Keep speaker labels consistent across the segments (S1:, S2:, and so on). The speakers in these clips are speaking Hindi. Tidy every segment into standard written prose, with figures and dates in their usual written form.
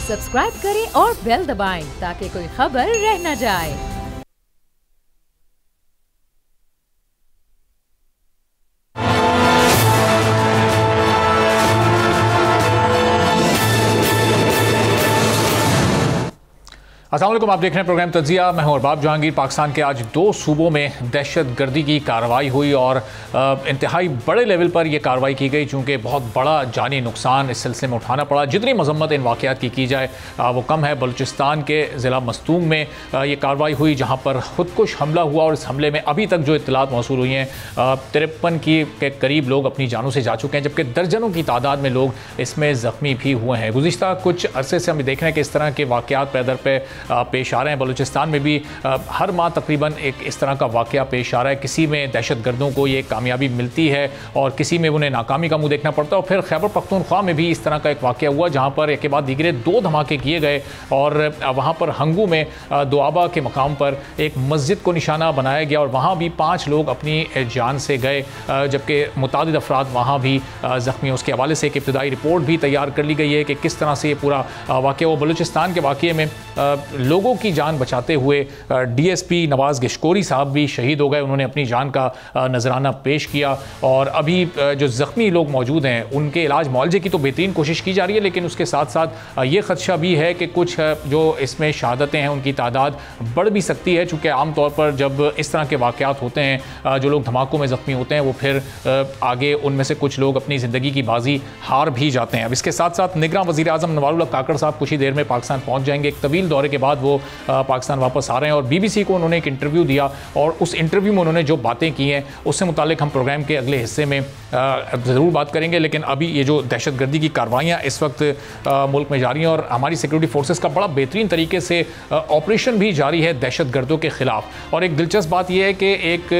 S1: सब्सक्राइब करें और बेल दबाएं ताकि कोई खबर रह न जाए।
S2: अस्सलाम वालेकुम, आप देख रहे हैं प्रोग्राम तज्जिया। मैं हूं अरबाब जहांगीर। पाकिस्तान के आज 2 सूबों में दहशत गर्दी की कार्रवाई हुई और इंतहाई बड़े लेवल पर यह कार्रवाई की गई, चूँकि बहुत बड़ा जानी नुकसान इस सिलसिले में उठाना पड़ा। जितनी मजम्मत इन वाक़यात की जाए वो कम है। बलूचिस्तान के ज़िला मस्तूंग में ये कार्रवाई हुई, जहाँ पर खुदकुश हमला हुआ और इस हमले में अभी तक जो इत्तलात मौसूल हुई हैं 53 के करीब लोग अपनी जानों से जा चुके हैं, जबकि दर्जनों की तादाद में लोग इसमें ज़ख्मी भी हुए हैं। गुज़िश्ता कुछ अरसे से हम देख रहे हैं कि इस तरह के वाक़यात पैदर पे पेश आ रहे हैं। बलूचिस्तान में भी हर माह तकरीबन एक इस तरह का वाक़या पेश आ रहा है। किसी में दहशत गर्दों को ये कामयाबी मिलती है और किसी में उन्हें नाकामी का मुंह देखना पड़ता है। और फिर खैबर पख्तूनख्वा में भी इस तरह का एक वाक़या हुआ, जहाँ पर एक के बाद दीगरे 2 धमाके किए गए और वहाँ पर हंगू में दुआबा के मकाम पर एक मस्जिद को निशाना बनाया गया और वहाँ भी 5 लोग अपनी जान से गए, जबकि मुतादिद अफराद वहाँ भी ज़ख्मी। उसके हवाले से एक इब्तदाई रिपोर्ट भी तैयार कर ली गई है कि किस तरह से ये पूरा वाक़या हुआ। बलूचिस्तान के वाक़े में लोगों की जान बचाते हुए DSP नवाज़ गिशकोरी साहब भी शहीद हो गए। उन्होंने अपनी जान का नजराना पेश किया और अभी जो ज़ख्मी लोग मौजूद हैं उनके इलाज मुआवजे की तो बेहतरीन कोशिश की जा रही है, लेकिन उसके साथ साथ ये ख़दशा भी है कि कुछ जो इसमें शहादतें हैं उनकी तादाद बढ़ भी सकती है, चूँकि आम तौर पर जब इस तरह के वाक़यात होते हैं जो लोग धमाकों में ज़ख्मी होते हैं वो फिर आगे उनमें से कुछ लोग अपनी ज़िंदगी की बाजी हार भी जाते हैं। अब इसके साथ साथ निगरान वज़ीर आज़म नवारुल्लाह काकड़ साहब कुछ ही देर में पाकिस्तान पहुँच जाएंगे। एक तवील दौरे के बाद वो पाकिस्तान वापस आ रहे हैं और BBC को उन्होंने एक इंटरव्यू दिया और उस इंटरव्यू में उन्होंने जो बातें की हैं उससे मुतालिक हम प्रोग्राम के अगले हिस्से में ज़रूर बात करेंगे। लेकिन अभी ये जो दहशतगर्दी की कार्रवाइयाँ इस वक्त मुल्क में जारी हैं और हमारी सिक्योरिटी फोर्सेस का बड़ा बेहतरीन तरीके से ऑपरेशन भी जारी है दहशतगर्दों के ख़िलाफ़। और एक दिलचस्प बात यह है कि एक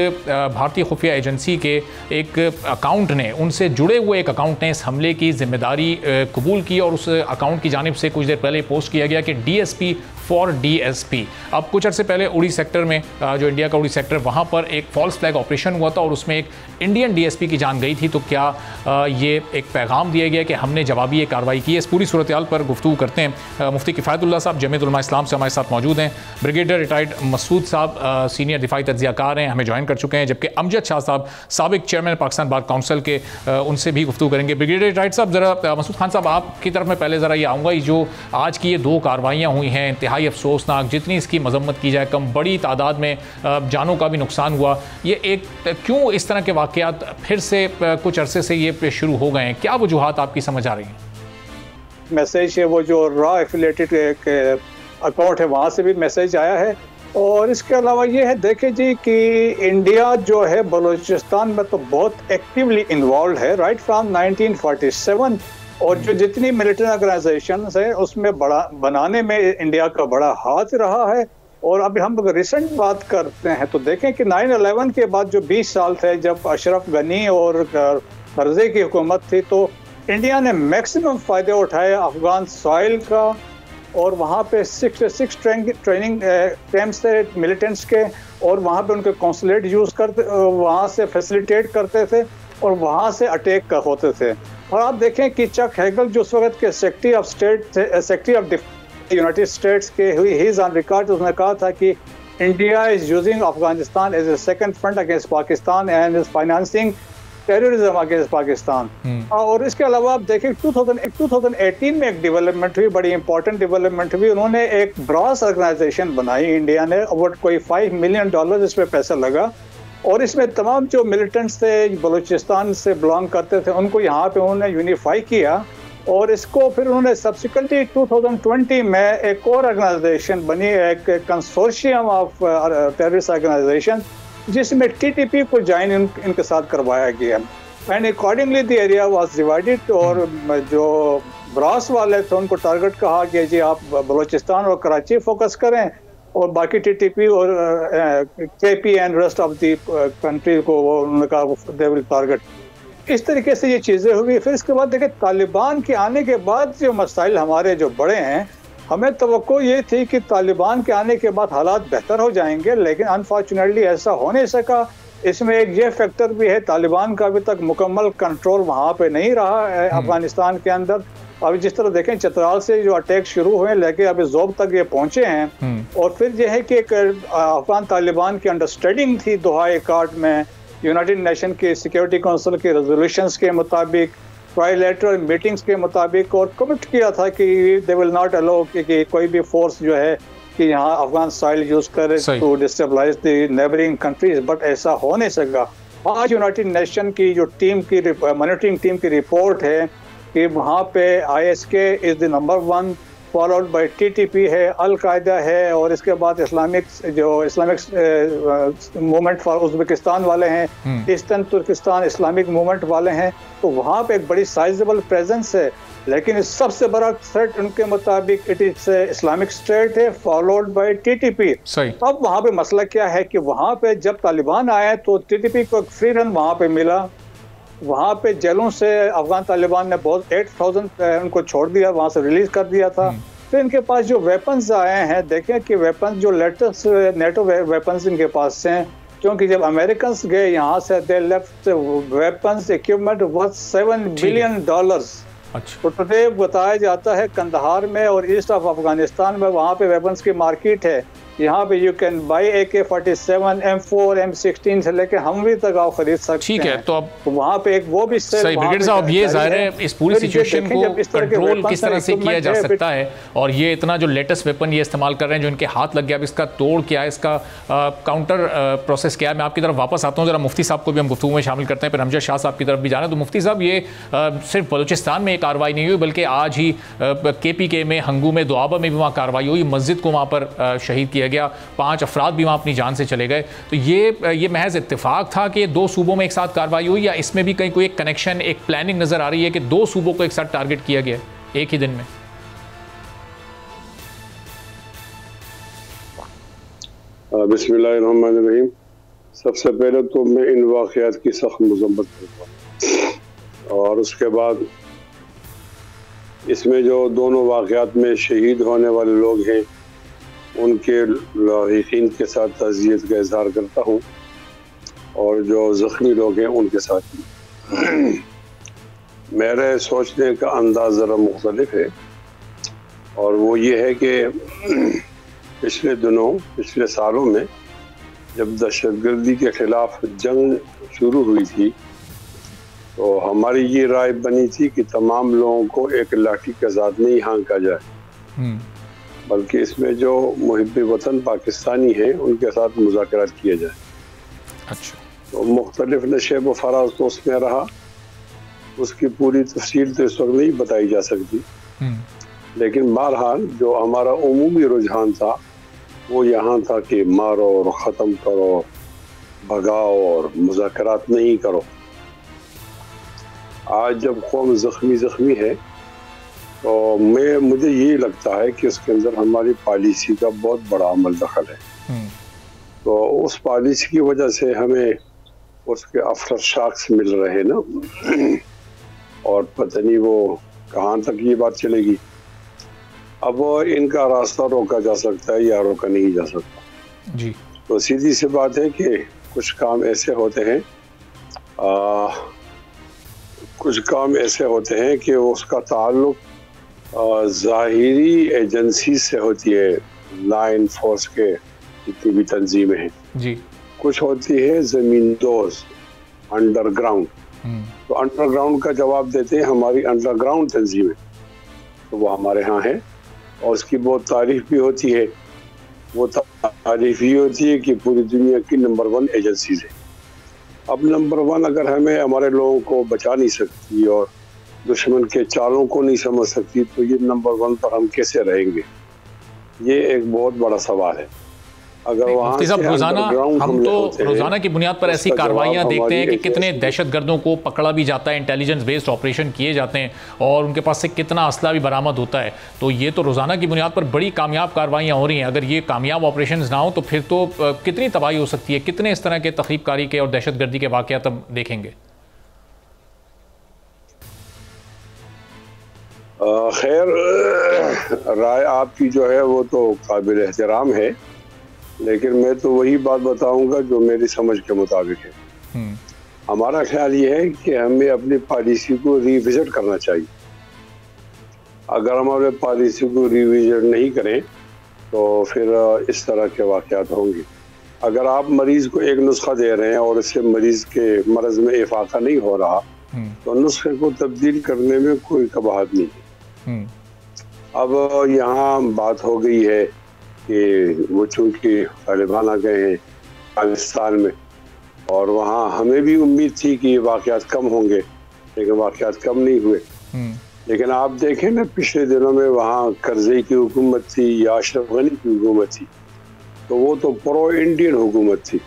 S2: भारतीय खुफिया एजेंसी के एक अकाउंट ने, उनसे जुड़े हुए एक अकाउंट ने इस हमले की जिम्मेदारी कबूल की और उस अकाउंट की जानिब से कुछ देर पहले पोस्ट किया गया कि DSP फॉर DSP। अब कुछ अर्से पहले उड़ी सेक्टर में जो इंडिया का उड़ी सेक्टर, वहाँ पर एक फॉल्स फ्लैग ऑपरेशन हुआ था और उसमें एक इंडियन DSP की जान गई थी। तो क्या ये एक पैगाम दिया गया कि हमने जवाबी ये कार्रवाई की है? इस पूरी सूरत हाल पर गुफ्तगू करते हैं। मुफ्ती किफ़ायतुल्लाह साहब जमीयत उलमा इस्लाम से हमारे साथ मौजूद हैं। ब्रिगेडियर रिटायर्ड मसूद साहब सीनियर दिफाई तज्जियाकार हैं, हमें ज्वाइन कर चुके हैं। जबकि अमजद शाह साहब साबिक चेयरमैन पाकिस्तान बार काउंसिल के, उनसे भी गुफ्तगू करेंगे। ब्रिगेडियर रिटायर्ड साहब, ज़रा मसूद खान साहब आपकी तरफ में पहले ज़रा ये आऊँगा, जो आज की ये 2 कार्रवाइयाँ हुई हैं इंतहाई अफसोसनाक, जितनी इसकी मजम्मत की जाए कम, बड़ी तादाद में जानों का भी नुकसान हुआ। ये एक क्यों इस तरह के वाक़यात फिर से कुछ अरसे से ये शुरू हो गए हैं? क्या वजूहात आपकी समझ आ रही हैं?
S3: मैसेज है वो जो रॉ एफिलेटेड अकाउंट है वहाँ से भी मैसेज आया है। और इसके अलावा ये है, देखें जी, कि इंडिया जो है बलूचिस्तान में तो बहुत एक्टिवली इन्वॉल्व है राइट फ्रॉम 1947। और जो जितनी मिलिट्री ऑर्गेनाइजेशन है उसमें बड़ा बनाने में इंडिया का बड़ा हाथ रहा है। और अभी हम रिसेंट बात करते हैं तो देखें कि 9/11 के बाद जो 20 साल थे, जब अशरफ गनी और करज़ई की हुकूमत थी, तो इंडिया ने मैक्सिमम फ़ायदे उठाए अफ़गान सॉइल का। और वहाँ पे 66 ट्रेनिंग कैंप्स थे मिलिटेंट्स के, और वहाँ पे उनके कौंसलेट यूज़ करते, वहाँ से फैसिलिटेट करते थे और वहाँ से अटैक होते थे। और आप देखें कि चक हेगल जो उस वक्त के secretary of state, secretary of defence United States के, ही इज़ ऑन रिकॉर्ड, उसने कहा था कि India is using Afghanistan as a second front against Pakistan and is financing terrorism against Pakistan. और इसके अलावा आप देखें 2018 में एक डेवलपमेंट हुई, बड़ी इंपॉर्टेंट डेवलपमेंट हुई। उन्होंने एक ब्रॉस ऑर्गेनाइजेशन बनाई इंडिया ने, और कोई $5 मिलियन इस पर पैसा लगा। और इसमें तमाम जो मिलिटेंट्स थे बलूचिस्तान से बिलोंग करते थे उनको यहाँ पे उन्होंने यूनिफाई किया। और इसको फिर उन्होंने सब्सिक्वेंटली 2020 में एक और ऑर्गेनाइजेशन बनी, एक कंसोर्शियम ऑफ टेररिस्ट ऑर्गेनाइजेशन, जिसमें TTP को ज्वाइन इनके साथ करवाया गया। And accordingly the area was divided. और जो ब्रास वाले थे उनको टारगेट कहा गया जी आप बलूचिस्तान और कराची फोकस करें, और बाकी TTP और KP and rest of the country को उन्होंने कहा दे विल टारगेट। इस तरीके से ये चीज़ें हुई। फिर इसके बाद देखें तालिबान के आने के बाद जो मसाइल हमारे जो बड़े हैं, हमें तवक्को ये थी कि तालिबान के आने के बाद हालात बेहतर हो जाएंगे, लेकिन अनफॉर्चुनेटली ऐसा हो नहीं सका। इसमें एक ये फैक्टर भी है, तालिबान का अभी तक मुकम्मल कंट्रोल वहाँ पे नहीं रहा है अफगानिस्तान के अंदर। अभी जिस तरह देखें चतराल से जो अटैक शुरू हुए लेके अभी जोब तक ये पहुंचे हैं, और फिर यह है कि एक अफगान तालिबान की अंडरस्टैंडिंग थी दोहा एकार्ड में, यूनाइटेड नेशन के सिक्योरिटी काउंसिल के रेजोल्यूशंस के मुताबिक, ट्राइलेटरल मीटिंग्स के मुताबिक, और कमिट किया था कि दे विल नॉट अलाउ कि कोई भी फोर्स जो है कि यहाँ अफगान साइल यूज करे to destabilise the neighbouring countries, but ऐसा हो नहीं सका। आज यूनाइटेड नेशन की जो टीम की मॉनिटरिंग टीम की रिपोर्ट है कि वहाँ पे ISK is the number 1, followed by TTP है, अल-कायदा है, और इसके बाद इस्लामिक मूवमेंट फॉर उज़्बेकिस्तान वाले हैं, ईस्टर्न तुर्किस्तान इस्लामिक मूवमेंट वाले हैं। तो वहाँ पे एक बड़ी साइजेबल प्रेजेंस है, लेकिन सबसे बड़ा थ्रेट उनके मुताबिक इट इज इस्लामिक स्टेट है, फॉलोड बाय TTP। अब वहाँ पे मसला क्या है कि वहाँ पे जब तालिबान आए तो TTP को एक फ्री रन वहाँ पे मिला। वहाँ पे जेलों से अफगान तालिबान ने बहुत 8000 उनको छोड़ दिया, वहाँ से रिलीज कर दिया था। फिर इनके पास जो वेपन्स आए हैं, देखें कि वेपन्स जो लेटेस्ट नेटो वेपन्स इनके पास हैं, क्योंकि जब अमेरिकन गए यहाँ से they left weapons equipment worth $7 billion. तो टुडे बताया जाता है कंदहार में और ईस्ट ऑफ अफगानिस्तान में वहाँ पे वेपन्स की मार्केट है। यहाँ पे you can buy AK-47, M4, M16 से लेके हमवी तक आप खरीद सकते हैं।
S2: ठीक है, तो अब
S3: वहाँ पे एक वो भी
S2: सही ब्रिगेडियर साहब, ये जाहिर है इस पूरी सिचुएशन को कंट्रोल किस तरह से किया जा सकता है, और ये इतना जो लेटेस्ट वेपन ये इस्तेमाल कर रहे हैं जो इनके हाथ लग गया, अब इसका तोड़ क्या है, इसका काउंटर प्रोसेस क्या है। मैं आपकी तरफ वापस आता हूँ, जरा मुफ्ती साहब को भी हम गुफ्तगू में शामिल करते हैं, फिर हमजद शाह साहब की तरफ भी जाना है। तो मुफ्ती साहब, ये सिर्फ बलूचिस्तान में ये कार्रवाई नहीं हुई, बल्कि आज ही KPK में, हंगू में, दुआबा में भी वहाँ कार्रवाई हुई, मस्जिद को वहाँ पर शहीद किया गया, 5 अफराद भी वहाँ अपनी जान से चले गए। तो ये महज इत्तेफाक था कि 2 सूबों में एक साथ कार्रवाई हुई, या इसमें भी कहीं कोई एक कनेक्शन, एक प्लानिंग नजर आ रही है कि 2 सूबों को एक साथ टारगेट किया गया एक ही दिन में?
S4: बिस्मिल्लाहिर्रहमानिर्रहीम। सबसे पहले तो मैं इन वाक़यात की सख्त मज़म्मत करता हूँ, और उसके बाद इसमें जो दोनों वाक़यात में शहीद होने वाले लोग हैं उनके लाहिकीन के साथ ताज़ियत का इज़हार करता हूँ, और जो ज़ख्मी लोग हैं उनके साथ मेरे सोचने का अंदाज़ ज़रा मुख्तलिफ है, और वो ये है कि पिछले दिनों, पिछले सालों में जब दहशतगर्दी के ख़िलाफ़ जंग शुरू हुई थी तो हमारी ये राय बनी थी कि तमाम लोगों को एक लाठी के साथ नहीं हाँका जाए, बल्कि इसमें जो मुहिब्बे वतन पाकिस्तानी हैं उनके साथ मुज़ाकरात किए जाए।
S2: अच्छा,
S4: तो मुख्तलिफ नशेब व फराज तो उसमें रहा, उसकी पूरी तफसील तो इस वक्त नहीं बताई जा सकती, लेकिन बहरहाल जो हमारा उमूमी रुझान था वो यहाँ था कि मारो और ख़त्म करो, भगाओ और मुज़ाकरात नहीं करो। आज जब कौम ज़ख्मी है तो मुझे ये लगता है कि उसके अंदर हमारी पॉलिसी का बहुत बड़ा अमल दखल है। तो उस पॉलिसी की वजह से हमें उसके आफ्टर शॉक्स मिल रहे ना, और पता नहीं वो कहाँ तक ये बात चलेगी। अब इनका रास्ता रोका जा सकता है या रोका नहीं जा सकता
S2: जी।
S4: तो सीधी सी बात है कि कुछ काम ऐसे होते हैं कि उसका ताल्लुक ज़ाहिरी एजेंसी से होती है, लाइन फोर्स के जितनी भी तंजीमें हैं
S2: जी।
S4: कुछ होती है ज़मीन दोज, अंडरग्राउंड। तो अंडरग्राउंड का जवाब देते हैं हमारी अंडरग्राउंड तंजीमें, तो वो हमारे यहाँ है और उसकी बहुत तारीफ भी होती है। वो तारीफ ये होती है कि पूरी दुनिया की नंबर 1 एजेंसीज है। अब नंबर 1 अगर हमें हमारे लोगों को बचा नहीं सकती और दुश्मन के चालों को नहीं समझ सकती, तो ये नंबर 1 पर हम कैसे रहेंगे? ये एक बहुत बड़ा सवाल है। अगर
S2: मुफ्ती साहब, रोजाना हम तो रोजाना की बुनियाद पर ऐसी कार्रवाइयाँ देखते हैं कि कितने दहशतगर्दों को पकड़ा भी जाता है, इंटेलिजेंस बेस्ड ऑपरेशन किए जाते हैं और उनके पास से कितना असला भी बरामद होता है। तो ये तो रोजाना की बुनियाद पर बड़ी कामयाब कार्रवाइयाँ हो रही हैं। अगर ये कामयाब ऑपरेशन ना हो तो फिर तो कितनी तबाही हो सकती है, कितने इस तरह के तख्रीबकारी के और दहशतगर्दी के वाक़यात अब देखेंगे?
S4: खैर, राय आपकी जो है वो तो काबिल एहतराम है, लेकिन मैं तो वही बात बताऊंगा जो मेरी समझ के मुताबिक है। हमारा ख्याल ये है कि हमें अपनी पॉलिसी को रिविजिट करना चाहिए। अगर हम अपने पॉलिसी को रिविजन नहीं करें तो फिर इस तरह के वाक़यात होंगे। अगर आप मरीज़ को एक नुस्खा दे रहे हैं और इससे मरीज़ के मरज़ में इफाका नहीं हो रहा तो नुस्खे को तब्दील करने में कोई कबाहत नहीं है। अब यहाँ बात हो गई है कि वो चूँकि तालिबान आ गए हैं पाकिस्तान में और वहाँ हमें भी उम्मीद थी कि वाक़यात कम होंगे, लेकिन वाक़यात कम नहीं हुए। लेकिन आप देखें ना, पिछले दिनों में वहाँ करज़ई की हुकूमत थी या अशरफ गनी की हुकूमत थी, तो वो तो प्रो इंडियन हुकूमत थी।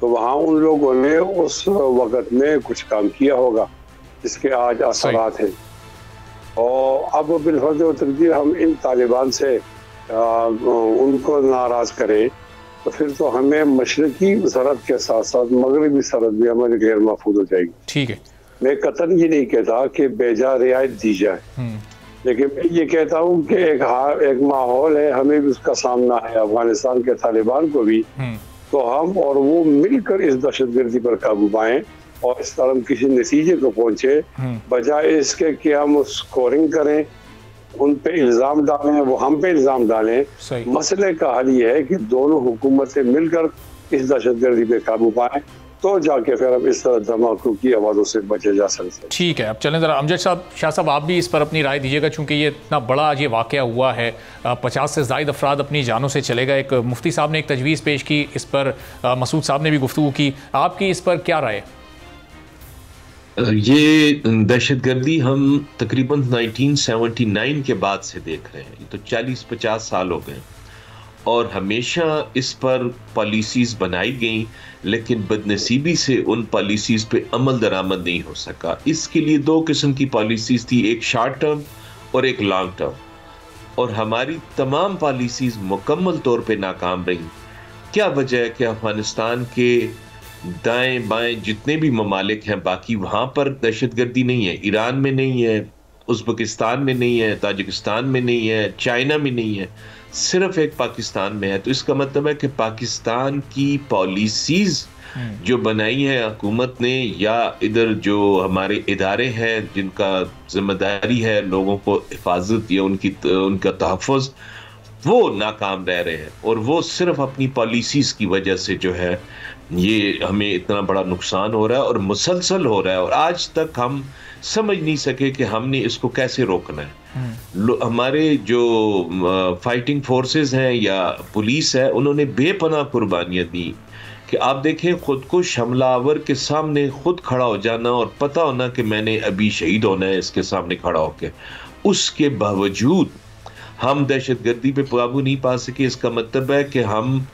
S4: तो वहाँ उन लोगों ने उस वक़्त में कुछ काम किया होगा जिसके आज असरात हैं। और अब बिलफर्ज तकदीर हम इन तालिबान से उनको नाराज़ करें तो फिर तो हमें मशरकी सरहद के साथ साथ मगरबी सरहद भी हमारी गैर महफूज हो जाएगी।
S2: ठीक है,
S4: मैं कतन ये नहीं कहता कि बेजा रियायत दी जाए, लेकिन मैं ये कहता हूँ कि एक माहौल है, हमें भी उसका सामना है, अफगानिस्तान के तालिबान को भी। तो हम और वो मिलकर इस दहशतगर्दी पर काबू पाएं और इस तरह किसी नतीजे को पहुंचे, बजाय इसके कि हम स्कोरिंग करें, उन पे इल्ज़ाम डालें, वो हम पे इल्ज़ाम डालें। मसले का हल ये है कि दोनों हुकूमतें मिलकर इस दहशतगर्दी पे काबू पाएं, तो जाके फिर अब इस तरह धमाकों की आवाज़ों से बचे जा सकते हैं।
S2: ठीक है, अब चलें ज़रा अमजद साहब, शाह साहब आप भी इस पर अपनी राय दीजिएगा, चूँकि ये इतना बड़ा आज ये वाक़या हुआ है, 50 से ज़ायद अफराद अपनी जानों से चले गए। एक मुफ्ती साहब ने एक तजवीज़ पेश की इस पर, मसूद साहब ने भी गुफ्तगू की, आपकी इस पर क्या राय है?
S5: ये दहशतगर्दी हम तकरीबन 1979 के बाद से देख रहे हैं, ये तो 40-50 साल हो गए और हमेशा इस पर पॉलिसीज़ बनाई गई, लेकिन बदनसीबी से उन पॉलिसीज़ पे अमल दरामद नहीं हो सका। इसके लिए दो किस्म की पॉलिसीज़ थी, एक शॉर्ट टर्म और एक लॉन्ग टर्म, और हमारी तमाम पॉलिसीज़ मुकम्मल तौर पे नाकाम रही। क्या वजह है कि अफगानिस्तान के दाएं बाएं जितने भी ममालिक हैं बाकी, वहाँ पर दहशतगर्दी नहीं है। ईरान में नहीं है, उज़्बेकिस्तान में नहीं है, ताजिकिस्तान में नहीं है, चाइना में नहीं है, सिर्फ एक पाकिस्तान में है। तो इसका मतलब है कि पाकिस्तान की पॉलिसीज़ जो बनाई है हुकूमत ने, या इधर जो हमारे इदारे हैं जिनका जिम्मेदारी है लोगों को हिफाजत या उनका तहफ़्फ़ुज़, वो नाकाम रह रहे हैं। और वो सिर्फ अपनी पॉलिसीज़ की वजह से जो है ये हमें इतना बड़ा नुकसान हो रहा है और मुसलसल हो रहा है, और आज तक हम समझ नहीं सके कि हमने इसको कैसे रोकना है। हमारे जो फाइटिंग फोर्सेस हैं या पुलिस है, उन्होंने बेपनाह कुर्बानियाँ दी कि आप देखें, खुदकुश हमलावर के सामने खुद खड़ा हो जाना और पता होना कि मैंने अभी शहीद होना है इसके सामने खड़ा होकर, उसके बावजूद हम दहशतगर्दी पे काबू नहीं पा सके। इसका मतलब है कि हम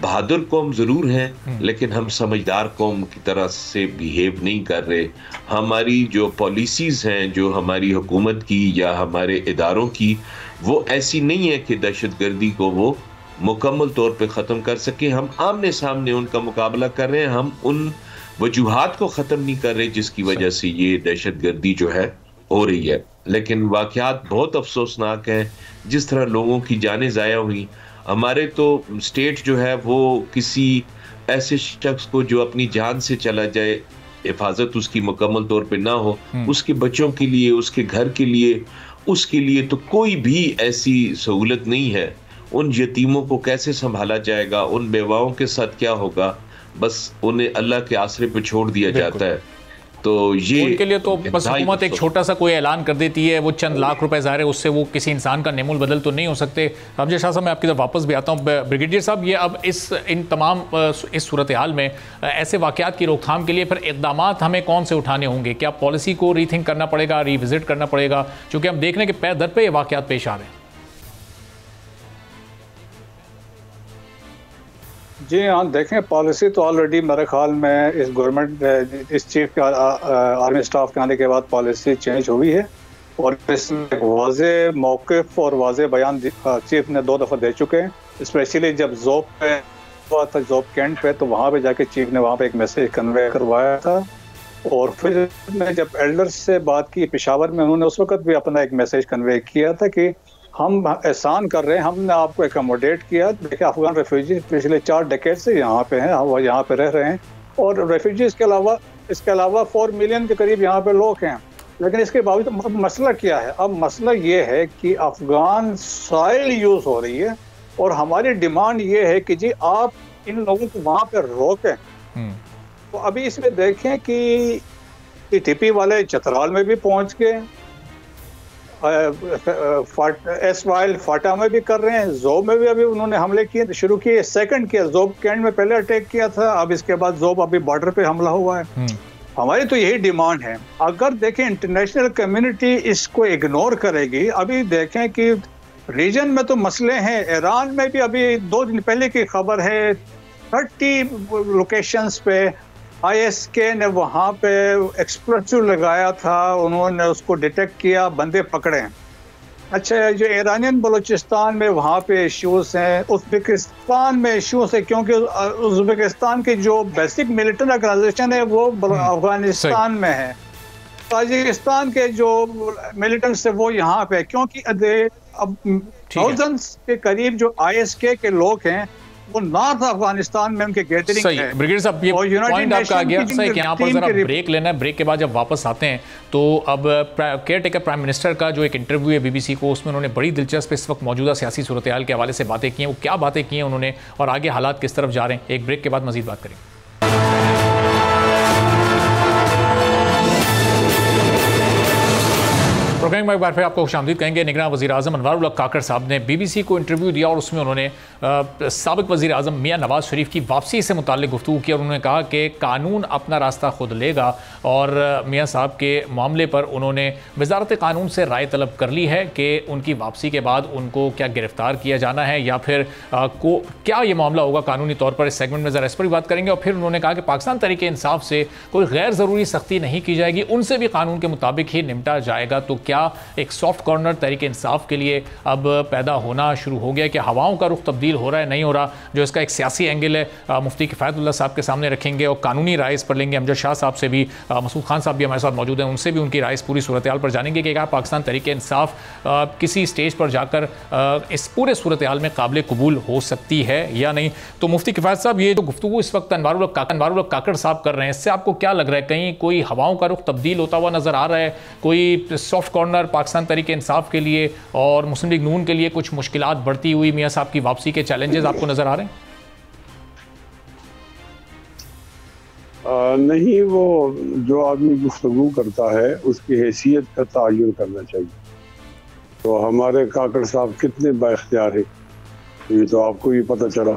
S5: बहादुर कौम ज़रूर हैं, लेकिन हम समझदार कौम की तरह से बिहेव नहीं कर रहे। हमारी जो पॉलिसीज़ हैं, जो हमारी हुकूमत की या हमारे इदारों की, वो ऐसी नहीं है कि दहशतगर्दी को वो मुकम्मल तौर पे ख़त्म कर सके। हम आमने सामने उनका मुकाबला कर रहे हैं, हम उन वजूहात को ख़त्म नहीं कर रहे जिसकी वजह से ये दहशतगर्दी जो है हो रही है। लेकिन वाक़यात बहुत अफसोसनाक हैं, जिस तरह लोगों की जानें ज़ाया हुई। हमारे तो स्टेट जो है वो किसी ऐसे शख्स को जो अपनी जान से चला जाए, हिफाजत उसकी मुकम्मल तौर पे ना हो, उसके बच्चों के लिए, उसके घर के लिए, उसके लिए तो कोई भी ऐसी सहूलत नहीं है। उन यतीमों को कैसे संभाला जाएगा, उन बेवाओं के साथ क्या होगा, बस उन्हें अल्लाह के आसरे पे छोड़ दिया जाता है। तो ये
S2: उनके लिए तो बस हुकूमत एक छोटा सा कोई ऐलान कर देती है, वो चंद लाख रुपए ज़ाहिर है उससे वो किसी इंसान का नेमुल बदल तो नहीं हो सकते। अमजद शाह साहब, मैं आपकी तरफ वापस भी आता हूँ। ब्रिगेडियर साहब, ये अब इन तमाम इस सूरत हाल में ऐसे वाक़यात की रोकथाम के लिए फिर इक़दामात हमें कौन से उठाने होंगे? क्या पॉलिसी को रीथिंक करना पड़ेगा, रिविजिट करना पड़ेगा, क्योंकि हम देख रहे हैं कि पै दर पे ये वाक़यात पेश आ रहे हैं?
S3: जी हाँ, देखें, पॉलिसी तो ऑलरेडी मेरे ख्याल में इस गवर्नमेंट, इस चीफ के आर्मी स्टाफ के आने के बाद पॉलिसी चेंज हुई है, और इसमें एक वाज़े मौक़िफ़ और वाज़े बयान चीफ ने 2 दफ़ा दे चुके हैं। स्पेशली जब ज़ोब पे हुआ था, ज़ोब कैंट पे, तो वहाँ पे जाके चीफ ने वहाँ पे एक मैसेज कन्वे करवाया था। और फिर मैं जब एल्डर्स से बात की पेशावर में, उन्होंने उस वक्त भी अपना एक मैसेज कन्वे किया था कि हम एहसान कर रहे हैं, हमने आपको एकोमोडेट किया। देखिए, अफगान रेफ्यूजी पिछले 4 डेकेड से यहाँ पे हैं, वो यहाँ पे रह रहे हैं, और रेफ्यूजीज़ के अलावा, इसके अलावा 4 मिलियन के करीब यहाँ पे लोग हैं। लेकिन इसके बावजूद मसला क्या है? अब मसला ये है कि अफगान सॉइल यूज हो रही है और हमारी डिमांड ये है कि जी आप इन लोगों को वहां पर रोकें। तो अभी इसमें देखें कि टीटीपी वाले चतराल में भी पहुंच गए, एसवाइल फाटा में भी कर रहे हैं, जोब में भी अभी उन्होंने हमले किए शुरू किए। सेकंड किया, जोब कैंट में पहले अटैक किया था, अब इसके बाद जोब अभी बॉर्डर पे हमला हुआ है। हमारी तो यही डिमांड है। अगर देखें इंटरनेशनल कम्युनिटी इसको इग्नोर करेगी, अभी देखें कि रीजन में तो मसले हैं। ईरान में भी अभी 2 दिन पहले की खबर है 30 लोकेशंस पे ISK ने वहाँ पे एक्सप्लोसिव लगाया था, उन्होंने उसको डिटेक्ट किया, बंदे पकड़े। अच्छा, जो ईरानियन बलूचिस्तान में वहाँ पे इश्यूज हैं, उज़्बेकिस्तान में इश्यूज है, क्योंकि उज़्बेकिस्तान की जो बेसिक मिलिट्री ऑर्गेनाइजेशन है वो अफगानिस्तान में है। ताजिकिस्तान के जो मिलिटेंट्स है वो यहाँ पे, क्योंकि अब थाउजेंड्स के करीब जो ISK के लोग हैं वो नॉर्थ अफगानिस्तान में उनके गैदरिंग है।
S2: ब्रिगेडियर साहब, ये पॉइंट आपका आ गया सही कि यहाँ पर जरा ब्रेक लेना है। ब्रेक के बाद जब वापस आते हैं तो अब केयर टेकर प्राइम मिनिस्टर का जो एक इंटरव्यू है BBC को, उसमें उन्होंने बड़ी दिलचस्प इस वक्त मौजूदा सियासी सूरत हाल के हवाले से बातें की हैं। वो क्या बातें की हैं उन्होंने और आगे हालात किस तरफ जा रहे हैं, एक ब्रेक के बाद मजीद बात करेंगे। प्रोग्राम में एक बार फिर आपको खुशामदीद कहेंगे। निगरान वज़ीर आज़म अनवर उल हक काकड़ साहब ने BBC को इंटरव्यू दिया और उसमें उन्होंने साबिक़ वज़ीर आज़म मियाँ नवाज़ शरीफ की वापसी से मुताल्लिक़ गुफ्तगू की और उन्होंने कहा कि कानून अपना रास्ता खुद लेगा और मियाँ साहब के मामले पर उन्होंने वज़ारत कानून से राय तलब कर ली है कि उनकी वापसी के बाद उनको क्या गिरफ़्तार किया जाना है या फिर क्या ये मामला होगा कानूनी तौर पर। इस सेगमेंट में ज़रा इस पर भी बात करेंगे। और फिर उन्होंने कहा कि पाकिस्तान तहरीक इंसाफ से कोई गैर ज़रूरी सख्ती नहीं की जाएगी, उनसे भी कानून के मुताबिक ही निपटा जाएगा। तो क्या एक सॉफ्ट कॉर्नर तहरीक इंसाफ के लिए अब पैदा होना शुरू हो गया कि हवाओं का रुख तब्दील हो रहा है, नहीं हो रहा? जो इसका एक सियासी एंगल है मुफ्ती किफ़ायतुल्लाह साहब के सामने रखेंगे और कानूनी राय इस पर लेंगे। अमजद शाह साहब से भी, मसूद खान साहब भी हमारे साथ मौजूद हैं, उनसे भी उनकी राय इस पूरी सूरत हाल पर जानेंगे कि क्या पाकिस्तान तहरीक इंसाफ किसी स्टेज पर जाकर इस पूरे सूरत हाल में काबिल कबूल हो सकती है या नहीं। तो मुफ्ती किफ़ायत साहब, ये जो गुफ्तगू इस वक्त अनवर उल हक काकड़ साहब कर रहे हैं, इससे आपको क्या लग रहा है? कहीं कोई हवाओं का रुख तब्दील होता हुआ नज़र आ रहा है? कोई सॉफ्ट कॉर्नर पाकिस्तान तहरीक इंसाफ के लिए और मुस्लिम लीग नून के लिए कुछ मुश्किलात बढ़ती हुई मियाँ साहब की वापसी के चैलेंजेस आपको नजर आ रहे हैं?
S4: नहीं, वो जो आदमी गुफ्तगू करता है उसकी हैसियत का तयन करना चाहिए। तो हमारे काकड़ साहब कितने बाइख्तियार है ये तो आपको भी पता चला।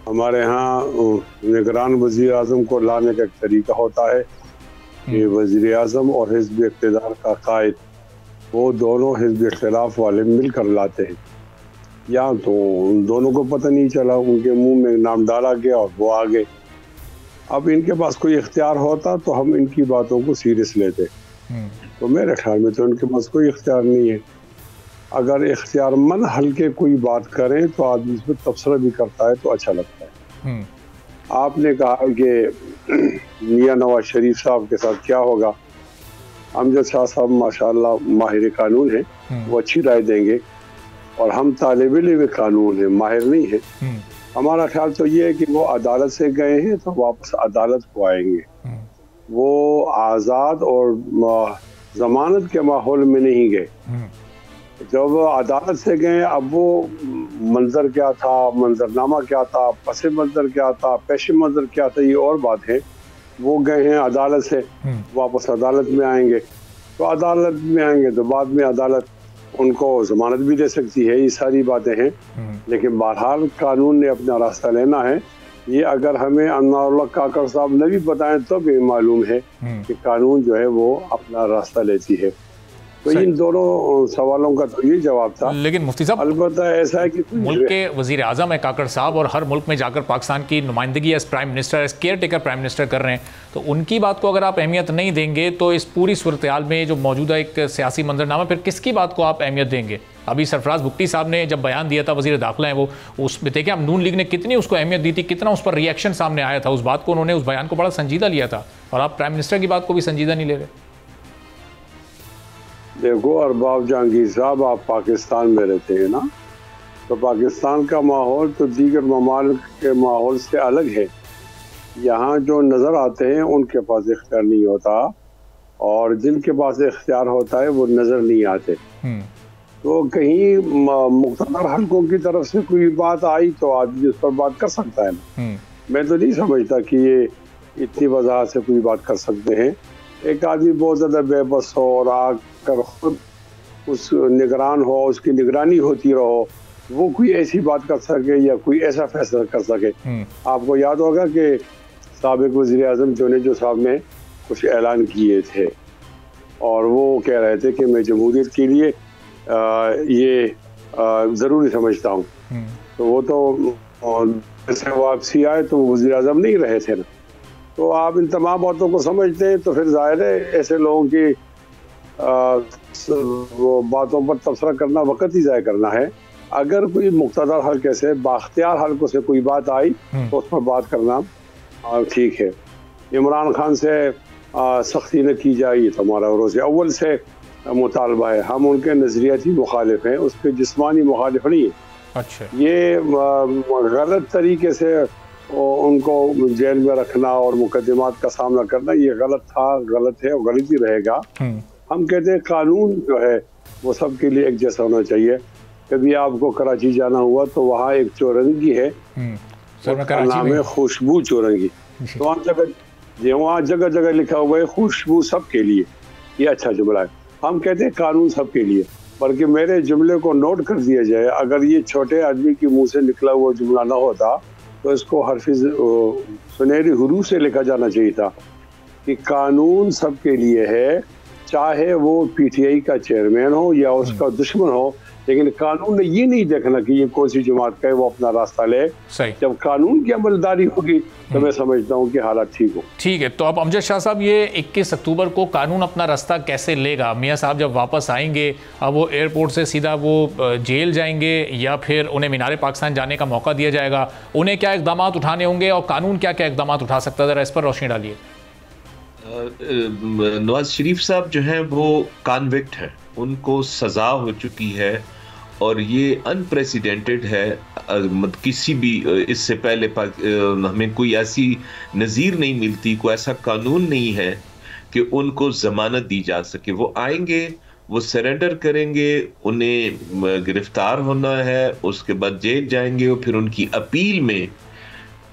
S4: हमारे यहाँ निगरान वज़ीर आज़म को लाने का एक तरीका होता है कि वज़ीर आज़म और हिज़्ब इक़्तिदार का कायद, वो दोनों हिज़्ब इख्तिलाफ वाले मिलकर लाते हैं। या तो उन दोनों को पता नहीं चला, उनके मुंह में नाम डाला गया और वो आ गए। अब इनके पास कोई इख्तियार होता तो हम इनकी बातों को सीरियस लेते। तो मेरे ख्याल में तो इनके पास कोई इख्तियार नहीं है। अगर इख्तियारमंद हल्के कोई बात करें तो आदमी इसमें तबसरा भी करता है तो अच्छा लगता है। आपने कहा कि मियाँ नवाज शरीफ साहब के साथ क्या होगा। अमजद शाह साहब माशाल्लाह माहिर कानून है, वो अच्छी राय देंगे और हम तालिब इल्म कानून है, माहिर नहीं है। हमारा ख्याल तो ये है कि वो अदालत से गए हैं तो वापस अदालत को आएंगे। वो आज़ाद और जमानत के माहौल में नहीं गए। जब अदालत से गए, अब वो मंजर क्या था, मंजरनामा क्या था, पस मंजर क्या था, पेश मंजर क्या था, ये और बात है। वो गए हैं अदालत से, वापस अदालत में आएंगे। तो अदालत में आएंगे तो बाद में अदालत उनको जमानत भी दे सकती है। ये सारी बातें हैं, लेकिन बहरहाल कानून ने अपना रास्ता लेना है। ये अगर हमें अनवर उल हक काकड़ साहब ने भी बताएं तो भी मालूम है कि कानून जो है वो अपना रास्ता लेती है। तो इन दोनों सवालों का तो ये जवाब था।
S2: लेकिन मुफ्ती साहब,
S4: अलबत्ता ऐसा है कि
S2: मुल्क के वजीर आज़म है काकड़ साहब और हर मुल्क में जाकर पाकिस्तान की नुमाइंदगी as prime minister, as caretaker prime minister कर रहे हैं, तो उनकी बात को अगर आप अहमियत नहीं देंगे तो इस पूरी सूरत हाल में जो मौजूदा एक सियासी मंजरनामा, फिर किसकी बात को आप अहमियत देंगे? अभी सरफराज भुट्टी साहब ने जब बयान दिया था, वजीर दाखिला है वो, उसमें देखें आप नून लीग ने कितनी उसको अहमियत दी थी, कितना उस पर रिएक्शन सामने आया था। उस बात को उन्होंने, उस बयान को बड़ा संजीदा लिया था और आप प्राइम मिनिस्टर की बात को भी संजीदा नहीं ले रहे।
S4: देखो अरबाब जहांगीर साहब, आप पाकिस्तान में रहते हैं ना, तो पाकिस्तान का माहौल तो दीगर ममालिक के माहौल से अलग है। यहाँ जो नज़र आते हैं उनके पास इख्तियार नहीं होता और जिनके पास इख्तियार होता है वो नजर नहीं आते। तो कहीं मुख्तदर हलकों की तरफ से कोई बात आई तो आदमी उस पर बात कर सकता है ना। मैं तो नहीं समझता कि ये इतनी वजह से कोई बात कर सकते हैं। एक आदमी बहुत ज़्यादा बेबस हो और आकर खुद उस निगरान हो, उसकी निगरानी होती रहो, वो कोई ऐसी बात कर सके या कोई ऐसा फैसला कर सके। आपको याद होगा कि साबिक वज़ीर आज़म जोनेजो साहब ने कुछ ऐलान किए थे और वो कह रहे थे कि मैं जमहूरियत के लिए ये ज़रूरी समझता हूँ। तो वो तो जैसे वापसी आए तो वज़ीर आज़म नहीं रहे थे ना। तो आप इन तमाम बातों को समझते हैं तो फिर जाहिर है ऐसे लोगों की वो बातों पर तबसरा करना वक्त ही ज़ाय करना है। अगर कोई मुख्तदर हल्के से बाख्तियार हल्कों से कोई बात आई तो उस पर बात करना ठीक है। इमरान खान से सख्ती न की जाए तो हमारा रोज़ अव्वल से मुतालबा है। हम उनके नज़रियाती मुखालिफ हैं, उस पर जिस्मानी मुखालिफ नहीं है।
S2: अच्छा,
S4: ये गलत तरीके से उनको जेल में रखना और मुकदमात का सामना करना ये गलत था, गलत है और गलत ही रहेगा। हम कहते हैं कानून जो है वो सबके लिए एक जैसा होना चाहिए। कभी आपको कराची जाना हुआ तो वहाँ एक चौरंगी है, नाम है खुशबू चौरंगी। तो वहाँ जगह जगह लिखा हुआ है खुशबू सबके लिए। ये अच्छा जुमला है। हम कहते हैं कानून सबके लिए, बल्कि मेरे जुमले को नोट कर दिया जाए। अगर ये छोटे आदमी के मुंह से निकला हुआ जुमला ना होता तो इसको हरफी सुनहरी हरूफ से लिखा जाना चाहिए था कि कानून सबके लिए है, चाहे वो पीटीआई का चेयरमैन हो या उसका दुश्मन हो। लेकिन कानून ने ये नहीं देखना कि ये कौन सी जमात का है, वो अपना रास्ता ले। जब कानून की अमलदारी होगी तो मैं समझता हूँ कि हालात ठीक हो।
S2: ठीक है, तो अब अमजद शाह साहब ये 21 अक्टूबर को कानून अपना रास्ता कैसे लेगा? मियाँ साहब जब वापस आएंगे, अब वो एयरपोर्ट से सीधा वो जेल जाएंगे या फिर उन्हें मीनार पाकिस्तान जाने का मौका दिया जाएगा? उन्हें क्या इकदाम उठाने होंगे और कानून क्या क्या इकदाम उठा सकता है, ज़रा इस पर रोशनी डालिए।
S5: नवाज शरीफ साहब जो हैं वो कॉन्विक्ट हैं, उनको सज़ा हो चुकी है और ये अनप्रेसिडेंटेड है। किसी भी इससे पहले हमें कोई ऐसी नज़ीर नहीं मिलती, कोई ऐसा कानून नहीं है कि उनको ज़मानत दी जा सके। वो आएंगे, वो सरेंडर करेंगे, उन्हें गिरफ्तार होना है, उसके बाद जेल जाएंगे और फिर उनकी अपील में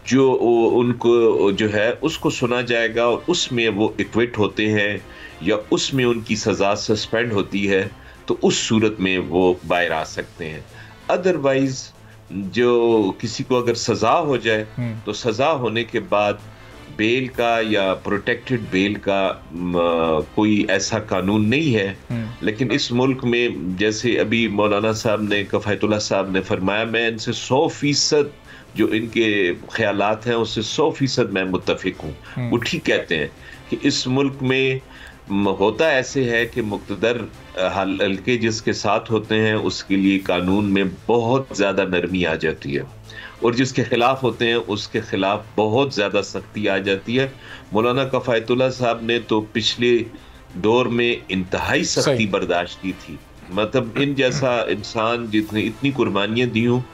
S5: जो उनको जो है उसको सुना जाएगा और उसमें वो एक्विट होते हैं या उसमें उनकी सज़ा सस्पेंड होती है तो उस सूरत में वो बाहर आ सकते हैं। अदरवाइज जो किसी को अगर सज़ा हो जाए तो सज़ा होने के बाद बेल का या प्रोटेक्टेड बेल का कोई ऐसा कानून नहीं है। लेकिन इस मुल्क में जैसे अभी मौलाना साहब ने, कफ़ायतुल्लाह साहब ने फरमाया, मैं इनसे 100% जो इनके ख्यालात हैं उससे 100% मैं मुत्तफिक हूँ। वो ठीक कहते हैं कि इस मुल्क में होता ऐसे है कि मुक़्तदर हल्के जिसके साथ होते हैं उसके लिए कानून में बहुत ज़्यादा नरमी आ जाती है और जिसके खिलाफ होते हैं उसके खिलाफ बहुत ज़्यादा सख्ती आ जाती है। मौलाना कफ़ायतुल्लाह साहब ने तो पिछले दौर में इंतहाई सख्ती बर्दाश्त की थी। मतलब इन जैसा इंसान जितने इतनी कुर्बानियाँ दी हूँ,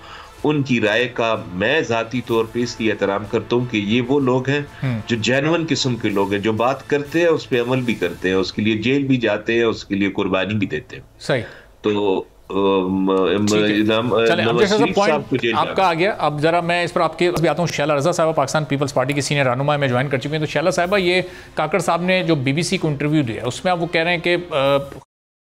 S5: उनकी राय का मैं ज़ाती तौर पे इसलिए एहतराम करता हूँ कि ये वो लोग हैं जो जेन्युइन किस्म के लोग हैं, जो बात करते हैं उस पर अमल भी करते हैं, उसके लिए जेल भी जाते हैं, उसके लिए कुर्बानी भी देते हैं।
S2: सही।
S5: तो
S2: आपका आ गया। अब जरा मैं इस पर आपके भी आता हूँ। शैला रजा साहब पाकिस्तान पीपल्स पार्टी की सीनियर रहनुमा में ज्वाइन कर चुकी हैं। तो शैला साहबा, ये काकड़ साहब ने जो BBC को इंटरव्यू दिया उसमें आप वो कह रहे हैं कि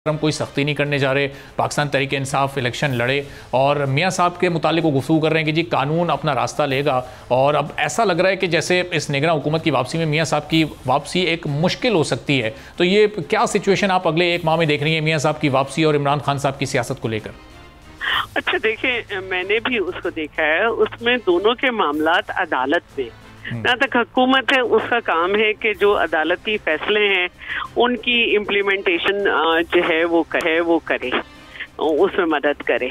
S2: हम कोई सख्ती नहीं करने जा रहे, पाकिस्तान तहरीक इंसाफ इलेक्शन लड़े, और मियाँ साहब के मुतालिक वो गुफ्तगू कर रहे हैं कि जी कानून अपना रास्ता लेगा। और अब ऐसा लग रहा है कि जैसे इस निगरान हुकूमत की वापसी में मियाँ साहब की वापसी एक मुश्किल हो सकती है। तो ये क्या सिचुएशन आप अगले 1 माह में देख रही है मियाँ साहब की वापसी और इमरान खान साहब की सियासत को लेकर?
S6: अच्छा, देखिए, मैंने भी उसको देखा है। उसमें दोनों के मामलात अदालत में, ना तक हुकूमत है उसका काम है कि जो अदालती फैसले हैं उनकी इम्प्लीमेंटेशन जो है वो करे, उसमें मदद करे।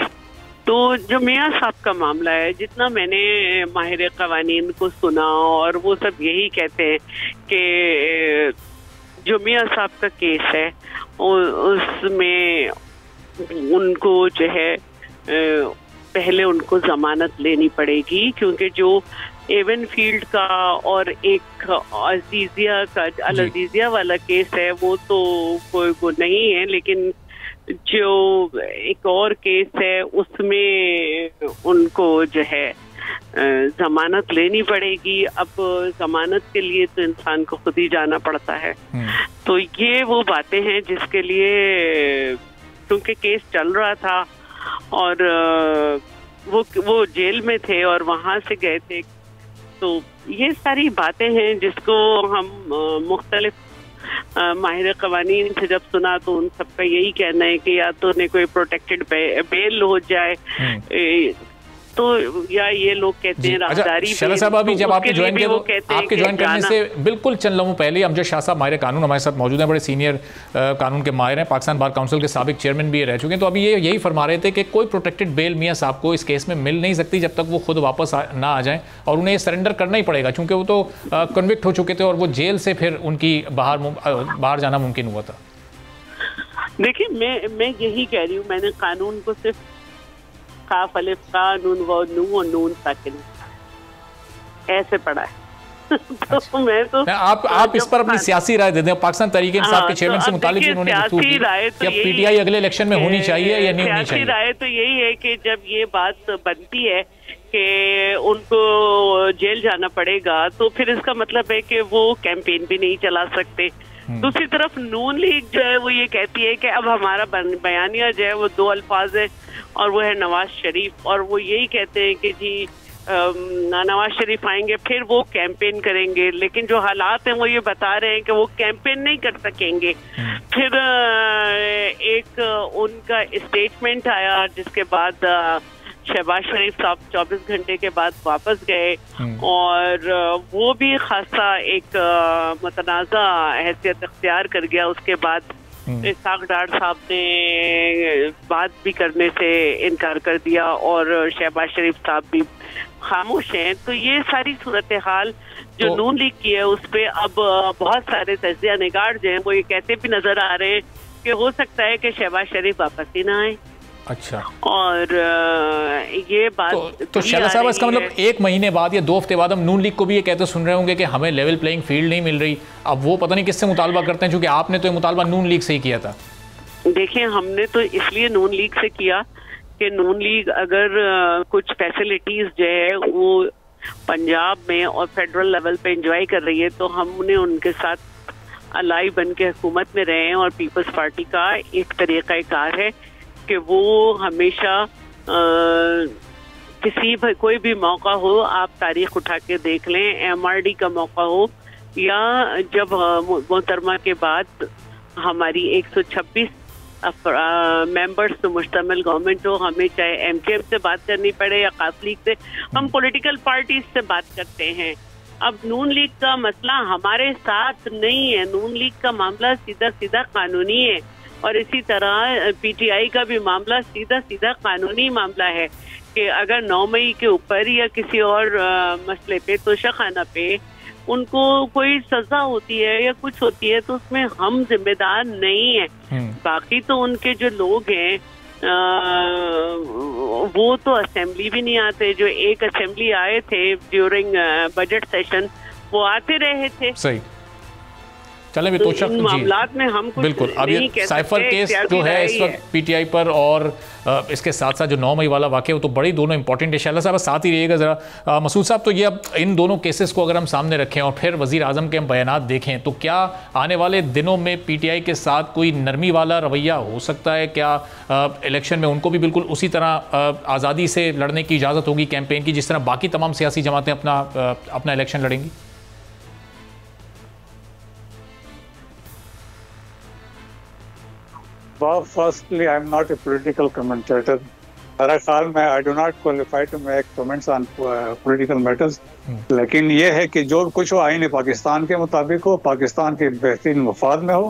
S6: तो जो मियाँ साहब का मामला है, जितना मैंने माहिर क़वानीन को सुना और वो सब यही कहते हैं कि जो मियाँ साहब का केस है उसमें उनको जो है पहले उनको ज़मानत लेनी पड़ेगी, क्योंकि जो एवन फील्ड का और एक अजीजिया का, अल अजीजिया वाला केस है, वो तो कोई वो नहीं है, लेकिन जो एक और केस है उसमें उनको जो है जमानत लेनी पड़ेगी। अब जमानत के लिए तो इंसान को खुद ही जाना पड़ता है। तो ये वो बातें हैं जिसके लिए, क्योंकि केस चल रहा था और वो जेल में थे और वहाँ से गए थे, तो ये सारी बातें हैं जिसको हम मुख्तलिफ माहिर कवानीन से जब सुना तो उन सबका यही कहना है कि या तो उन्हें कोई प्रोटेक्टेड बेल हो जाए, तो या ये लोग कहते हैं राहदारी।
S2: शैला साहब, अभी जब आपने ज्वाइन किया तो आपके ज्वाइन करने से बिल्कुल चंद लम्हों पहले अमजद शाह साहब माहिर कानून हमारे साथ मौजूद हैं, बड़े सीनियर कानून के माहिर हैं, पाकिस्तान बार काउंसिल के साबिक चेयरमैन भी रह चुके हैं। तो अभी ये यही फरमा रहे थे कि कोई प्रोटेक्टेड बेल मियां साहब को इस केस में मिल नहीं सकती जब तक वो खुद वापस ना आ जाएं, और उन्हें सरेंडर करना ही पड़ेगा क्योंकि वो तो कन्विक्ट हो चुके थे और वो जेल से फिर उनकी बाहर जाना मुमकिन हुआ था।
S6: देखिए, मैं यही कह रही हूँ, मैंने कानून को सिर्फ काफ अलिफ का नून व नू और नून साकिन ऐसे पढ़ा है। तो मैं तो
S2: आप इस पर अपनी सियासी राय दे दें। पाकिस्तान तहरीक इंसाफ के चेयरमैन से मुतालिक उन्होंने
S6: सियासी राय तो
S2: पीटीआई अगले इलेक्शन में होनी चाहिए या नहीं होनी चाहिए?
S6: राय तो यही है कि जब ये बात बनती है कि उनको जेल जाना पड़ेगा, तो फिर इसका मतलब है कि वो कैंपेन भी नहीं चला सकते। दूसरी तरफ नून लीग जो है वो ये कहती है कि अब हमारा बयानिया जो है वो 2 अल्फाज है और वो है नवाज शरीफ, और वो यही कहते हैं कि जी नवाज शरीफ आएंगे फिर वो कैंपेन करेंगे, लेकिन जो हालात हैं वो ये बता रहे हैं कि वो कैंपेन नहीं कर सकेंगे। फिर एक उनका स्टेटमेंट आया जिसके बाद शहबाज शरीफ साहब 24 घंटे के बाद वापस गए, और वो भी खासा एक मुतनाज़ा हैसियत अख्तियार कर गया। उसके बाद इसाक डार साहब ने बात भी करने से इनकार कर दिया और शहबाज शरीफ साहब भी खामोश हैं। तो ये सारी सूरत हाल जो नून लीग की है उस पे अब बहुत सारे तजिया निगार जो हैं वो ये कहते भी नजर आ रहे हैं कि हो सकता है कि शहबाज शरीफ वापस ही ना आए।
S2: अच्छा,
S6: और ये बात
S2: तो शैला साहब, इसका मतलब 1 महीने बाद या 2 हफ्ते बाद हम नून लीग को भी ये कहते सुन रहे होंगे कि हमें लेवल प्लेइंग फील्ड नहीं मिल रही। अब वो पता नहीं किससे मुतालबा करते हैं, क्योंकि आपने तो ये मुतालबा नून लीग से ही किया था।
S6: देखिए, हमने तो इसलिए नून लीग से किया कि नून लीग अगर कुछ फैसिलिटीज जो है वो पंजाब में और फेडरल लेवल पे एंजॉय कर रही है, तो हमने उनके साथ अलाई बन के हुकूमत में रहे हैं। और पीपल्स पार्टी का एक तरीक़ाकार है कि वो हमेशा कोई भी मौका हो, आप तारीख उठा के देख लें, MRD का मौका हो या जब मोहतरमा के बाद हमारी 126 मेंबर्स तो मुश्तमिल गवर्नमेंट हो, हमें चाहे MKM से बात करनी पड़े या काफ लीग से, हम पॉलिटिकल पार्टीज से बात करते हैं। अब नून लीग का मसला हमारे साथ नहीं है, नून लीग का मामला सीधा सीधा कानूनी है, और इसी तरह PTI का भी मामला सीधा सीधा कानूनी मामला है कि अगर 9 मई के ऊपर या किसी और मसले पे, तोशाखाना पे उनको कोई सजा होती है या कुछ होती है तो उसमें हम जिम्मेदार नहीं है। बाकी तो उनके जो लोग हैं वो तो असेंबली भी नहीं आते। जो एक असेंबली आए थे ड्यूरिंग बजट सेशन, वो आते रहे थे।
S2: सही, चले भी तो
S6: मामलात में हम कुछ
S2: बिल्कुल। अब ये साइफर केस जो है इस वक्त PTI पर और इसके साथ साथ जो 9 मई वाला वाक़या, वो तो बड़ी दोनों इंपॉर्टेंट है। शैला साहब साथ ही रहिएगा ज़रा। मसूद साहब, तो ये अब इन दोनों केसेस को अगर हम सामने रखें और फिर वज़ीर आज़म के हम बयानात देखें, तो क्या आने वाले दिनों में PTI के साथ कोई नरमी वाला रवैया हो सकता है? क्या इलेक्शन में उनको भी बिल्कुल उसी तरह आज़ादी से लड़ने की इजाज़त होगी कैंपेन की, जिस तरह बाकी तमाम सियासी जमातें अपना इलेक्शन लड़ेंगी?
S3: Well, firstly, I'm not a political commentator. मेरा ख्याल में I do not qualify to make comments on political matters. लेकिन ये है कि जो कुछ हो आईन पाकिस्तान के मुताबिक हो, पाकिस्तान के बेहतरीन मफाद में हो।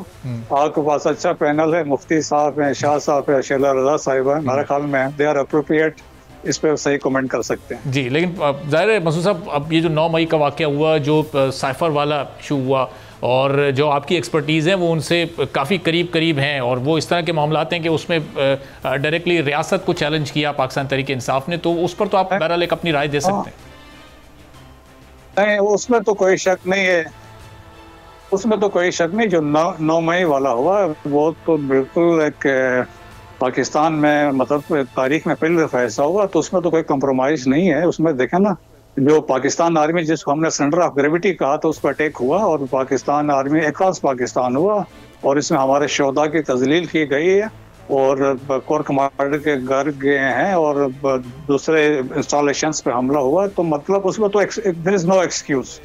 S3: आपके पास अच्छा पैनल है, मुफ्ती साहब हैं, शाह साहब है, शैला रजा साहिब है। मेरा ख्याल में दे आर अप्रोप्रिएट, इस पर सही कमेंट कर सकते हैं
S2: जी। लेकिन ज़ाहिर है मसूद साहब, अब ये जो 9 मई का वाक़या हुआ, जो साइफर वाला इशू हुआ, और जो आपकी एक्सपर्टीज़ है वो उनसे काफ़ी करीब हैं, और वो इस तरह के मामलात हैं कि उसमें डायरेक्टली रियासत को चैलेंज किया पाकिस्तान तहरीक इंसाफ ने, तो उस पर तो आप बहरहाल एक अपनी राय दे सकते हैं।
S3: नहीं, उसमें तो कोई शक नहीं है, उसमें तो कोई शक नहीं। जो 9 मई वाला हुआ वो तो बिल्कुल एक पाकिस्तान में मतलब तारीख में पहले दफा ऐसा हुआ, तो उसमें तो कोई कंप्रोमाइज नहीं है। उसमें देखें ना, जो पाकिस्तान आर्मी जिसको हमने सेंटर ऑफ ग्रेविटी कहा तो उस पर अटैक हुआ और पाकिस्तान आर्मी अक्रॉस पाकिस्तान हुआ और इसमें हमारे शोधा की तजलील की गई है और कोर कमांडर के घर गए हैं और दूसरे इंस्टॉलेशंस पे हमला हुआ। तो मतलब उसमें तो देयर इज नो एक्सक्यूज।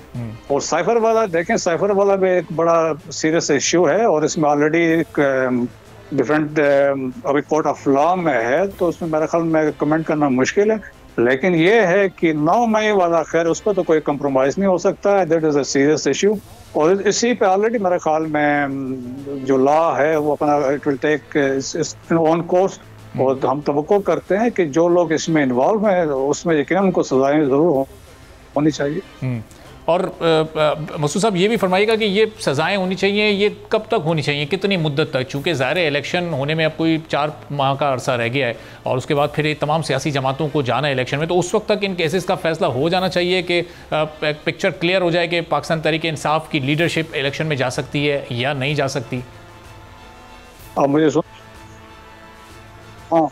S3: और साइफर वाला देखें, साइफर वाला भी एक बड़ा सीरियस इश्यू है और इसमें ऑलरेडी डिफरेंट अभी कोर्ट ऑफ लॉ में है, तो उसमें मेरे ख्याल में कमेंट करना मुश्किल है। लेकिन ये है कि 9 मई वाला खैर उस पर तो कोई कंप्रोमाइज नहीं हो सकता है, that is a serious issue. और इसी पे ऑलरेडी मेरे ख्याल में जो लॉ है वो अपना it will take on course और हम तवक्को करते हैं कि जो लोग इसमें इन्वॉल्व हैं उसमें यकीनन उनको सजाएं जरूर होनी चाहिए।
S2: और मसूद साहब ये भी फरमाइएगा कि ये सज़ाएं होनी चाहिए, ये कब तक होनी चाहिए, कितनी मुद्दत तक? चूँकि ज़ाहिर इलेक्शन होने में अब कोई 4 माह का अरसा रह गया है और उसके बाद फिर ये तमाम सियासी जमातों को जाना है इलेक्शन में, तो उस वक्त तक इन केसेस का फैसला हो जाना चाहिए कि पिक्चर क्लियर हो जाए कि पाकिस्तान तहरीक इंसाफ की लीडरशिप इलेक्शन में जा सकती है या नहीं जा सकती।
S3: मुझे हाँ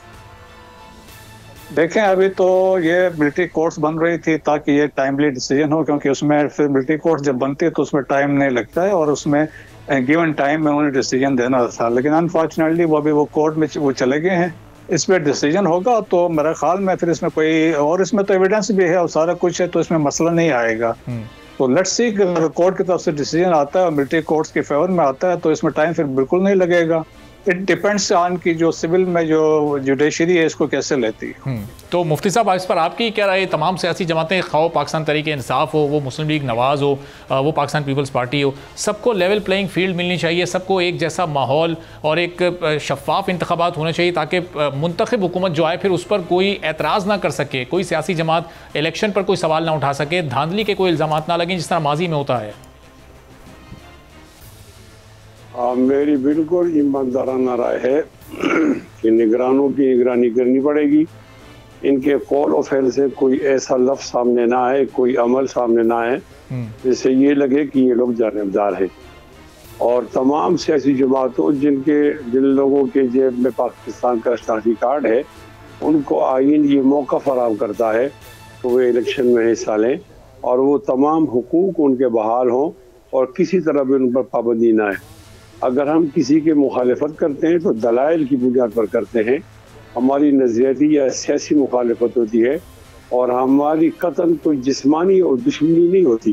S3: देखें, अभी तो ये मिलिट्री कोर्ट्स बन रही थी ताकि ये टाइमली डिसीजन हो, क्योंकि उसमें फिर मिलिट्री कोर्ट्स जब बनती है तो उसमें टाइम नहीं लगता है और उसमें गिवन टाइम में उन्हें डिसीजन देना था। लेकिन अनफॉर्चुनेटली वो कोर्ट में वो चले गए हैं। इस पर डिसीजन होगा तो मेरे ख्याल में फिर इसमें कोई और इसमें तो एविडेंस भी है और सारा कुछ है, तो इसमें मसला नहीं आएगा। तो लेट्स सी, अगर कोर्ट की तरफ से डिसीजन आता है और मिलिट्री कोर्ट्स के फेवर में आता है तो इसमें टाइम फिर बिल्कुल नहीं लगेगा। इट डिपेंड्स ऑन की जो सिविल में जो जुडिशरी है इसको कैसे लेती है।
S2: तो मुफ्ती साहब इस पर आपकी क्या राय? तमाम सियासी जमातें, खाओ पाकिस्तान तहरीक इंसाफ हो, वो मुस्लिम लीग नवाज़ हो, वो पाकिस्तान पीपल्स पार्टी हो, सबको लेवल प्लेइंग फील्ड मिलनी चाहिए, सबको एक जैसा माहौल और एक शफाफ इंतखाबात होने चाहिए ताकि मुंतखब हुकूमत जो आए फिर उस पर कोई एतराज़ ना कर सके, कोई सियासी जमात इलेक्शन पर कोई सवाल ना उठा सके, धांधली के कोई इल्ज़ामात ना लगें जिस तरह माजी में होता है।
S4: मेरी बिल्कुल ईमानदाराना राय है कि निगरानों की निगरानी करनी पड़ेगी। इनके कॉल और फेल से कोई ऐसा लफ्ज़ सामने ना आए, कोई अमल सामने ना आए जिससे ये लगे कि ये लोग जानबदार हैं। और तमाम सियासी जमातों जिन लोगों के जेब में पाकिस्तान का शनाख्ती कार्ड है, उनको आइन ये मौका फराहम करता है तो वे इलेक्शन में हिस्सा लें और वो तमाम हुकूक उनके बहाल हों और किसी तरह भी उन पर पाबंदी ना है। अगर हम किसी की मुखालिफत करते हैं तो दलाइल की बुनियाद पर करते हैं, हमारी नज़रियाती या सियासी मुखालिफत होती है और हमारी कतन कोई जिस्मानी और दुश्मनी नहीं होती।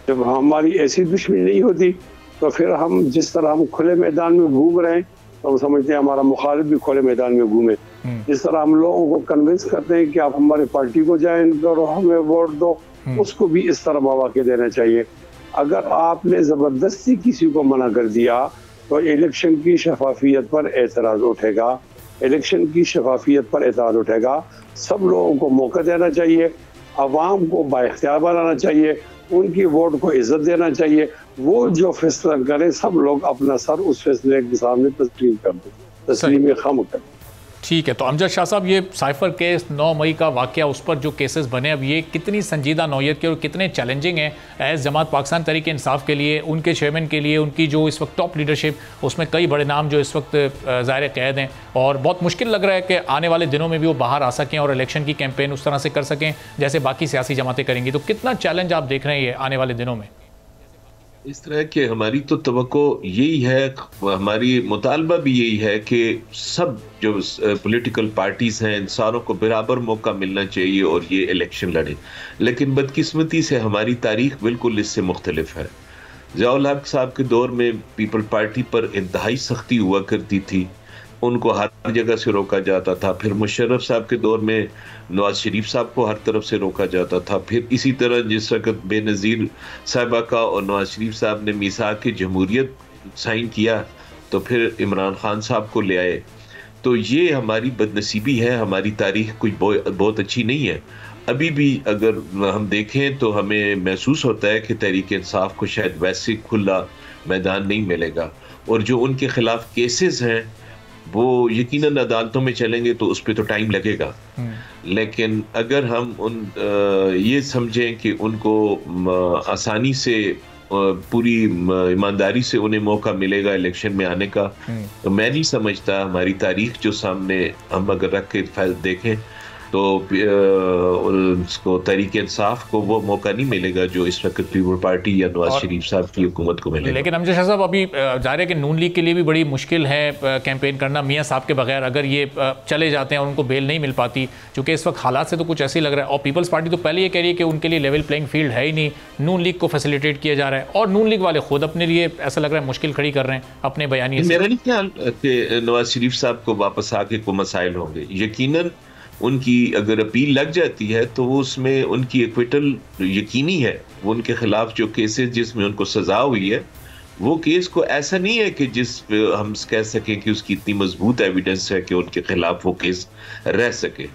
S4: जब हमारी ऐसी दुश्मनी नहीं होती तो फिर हम जिस तरह हम खुले मैदान में घूम रहे हैं तो हम समझते हैं हमारा मुखालिफ भी खुले मैदान में घूमे। जिस तरह हम लोगों को कन्विंस करते हैं कि आप हमारी पार्टी को ज्वाइन करो, हमें वोट दो, उसको भी इस तरह मौके देना चाहिए। अगर आपने ज़बरदस्ती किसी को मना कर दिया तो इलेक्शन की शफाफियत पर एतराज़ उठेगा, इलेक्शन की शफाफियत पर एतराज़ उठेगा। सब लोगों को मौका देना चाहिए, अवाम को बाइख्तियार बनाना चाहिए, उनकी वोट को इज्जत देना चाहिए। वो जो फैसला करें सब लोग अपना सर उस फैसले के सामने तस्लीम कर दें, तस्लीम खम कर।
S2: ठीक है, तो अमजद शाह साहब, ये साइफर केस 9 मई का वाक़या, उस पर जो केसेस बने, अब ये कितनी संजीदा नौयत के और कितने चैलेंजिंग हैं एज़ जमात पाकिस्तान तहरीक इंसाफ के लिए, उनके चेयरमैन के लिए, उनकी जो इस वक्त टॉप लीडरशिप, उसमें कई बड़े नाम जो इस वक्त ज़ाहिर कैद हैं और बहुत मुश्किल लग रहा है कि आने वाले दिनों में भी वो बाहर आ सकें और इलेक्शन की कैंपेन उस तरह से कर सकें जैसे बाकी सियासी जमातें करेंगी। तो कितना चैलेंज आप देख रहे हैं ये आने वाले दिनों में?
S5: इस तरह के हमारी तो तवक्को यही है, हमारी मुतालबा भी यही है कि सब जो पॉलिटिकल पार्टीज़ हैं, इंसानों को बराबर मौका मिलना चाहिए और ये इलेक्शन लड़े। लेकिन बदकिस्मती से हमारी तारीख बिल्कुल इससे मुख्तलिफ है। ज़िया-उल हक साहब के दौर में पीपल पार्टी पर इंतहाई सख्ती हुआ करती थी, उनको हर जगह से रोका जाता था। फिर मुशर्रफ साहब के दौर में नवाज शरीफ साहब को हर तरफ से रोका जाता था। फिर इसी तरह जिस वक्त बेनज़ीर साहिबा का और नवाज शरीफ साहब ने मीसाक की जमहूरियत साइन किया तो फिर इमरान खान साहब को ले आए। तो ये हमारी बदनसीबी है, हमारी तारीख कुछ बहुत अच्छी नहीं है। अभी भी अगर हम देखें तो हमें महसूस होता है कि तहरीक इंसाफ को शायद वैसे खुला मैदान नहीं मिलेगा और जो उनके खिलाफ केसेस हैं वो यकीनन अदालतों में चलेंगे तो उस पर तो टाइम लगेगा, लेकिन अगर हम ये समझें कि उनको आसानी से पूरी ईमानदारी से उन्हें मौका मिलेगा इलेक्शन में आने का, तो मैं नहीं समझता, हमारी तारीख जो सामने हम अगर रख के देखें तो उसको तहरीक इंसाफ को वो मौका नहीं मिलेगा जो इस वक्त पीपल पार्टी या नवाज शरीफ साहब की हुकूमत को मिलेगा।
S2: लेकिन अमजद शाह साहब, अभी जाहिर है कि नून लीग के लिए भी बड़ी मुश्किल है कैंपेन करना मियां साहब के बगैर। अगर ये चले जाते हैं और उनको बेल नहीं मिल पाती, चूँकि इस वक्त हालात से तो कुछ ऐसे ही लग रहा है, और पीपल्स पार्टी तो पहले ये कह रही है कि उनके लिए लेवल प्लेइंग फील्ड है ही नहीं, नून लीग को फैसिलिटेट किया जा रहा है, और नून लीग वाले खुद अपने लिए ऐसा लग रहा है मुश्किल खड़ी कर रहे हैं अपने बयानिए से।
S5: मेरा नहीं ख्याल कि नवाज शरीफ साहब को वापस आके को मसाइल होंगे। यकीनन उनकी अगर अपील लग जाती है तो वो उसमें उनकी एक्विटल यकीनी है। वो उनके खिलाफ जो केसेस जिसमें उनको सजा हुई है, वो केस को ऐसा नहीं है कि जिस हम कह सकें कि उसकी इतनी मजबूत एविडेंस है कि उनके खिलाफ वो केस रह सके।